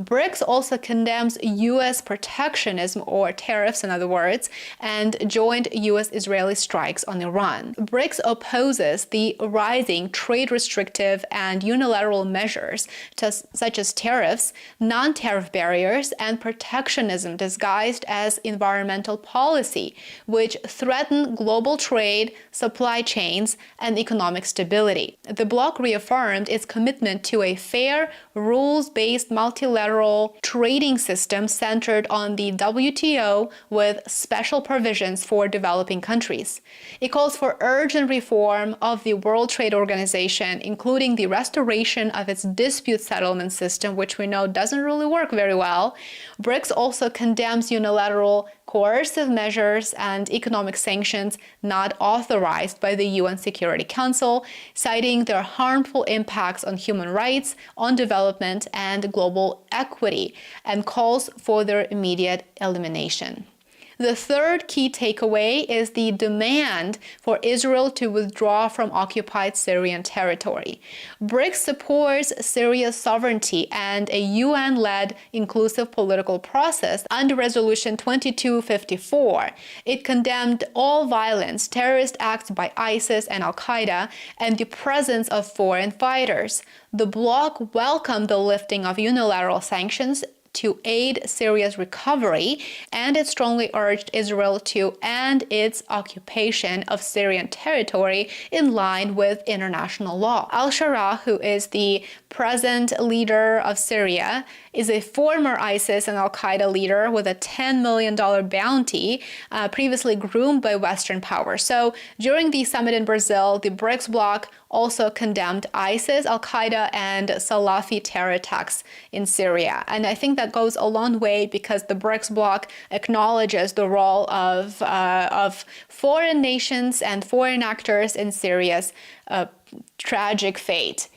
BRICS also condemns U.S. protectionism, or tariffs in other words, and joined U.S.-Israeli strikes on Iran. BRICS opposes the rising trade restrictive and unilateral measures such as tariffs, non-tariff barriers, and protectionism disguised as environmental policy, which threaten global trade, supply chains, and economic stability. The bloc reaffirmed its commitment to a fair, rules-based multilateral trading system centered on the WTO with special provisions for developing countries. It calls for urgent reform of the World Trade Organization, including the restoration of its dispute settlement system, which we know doesn't really work very well. BRICS also condemns unilateral coercive measures and economic sanctions not authorized by the UN Security Council, citing their harmful impacts on human rights, on development, and global equity, and calls for their immediate elimination. The third key takeaway is the demand for Israel to withdraw from occupied Syrian territory. BRICS supports Syria's sovereignty and a UN-led inclusive political process under Resolution 2254. It condemned all violence, terrorist acts by ISIS and Al-Qaeda, and the presence of foreign fighters. The bloc welcomed the lifting of unilateral sanctions to aid Syria's recovery, and it strongly urged Israel to end its occupation of Syrian territory in line with international law. Al-Shara, who is the present leader of Syria, is a former ISIS and Al-Qaeda leader with a $10 million bounty, previously groomed by Western powers. So during the summit in Brazil, the BRICS bloc also condemned ISIS, Al-Qaeda, and Salafi terror attacks in Syria. And I think that goes a long way because the BRICS bloc acknowledges the role of foreign nations and foreign actors in Syria's tragic fate.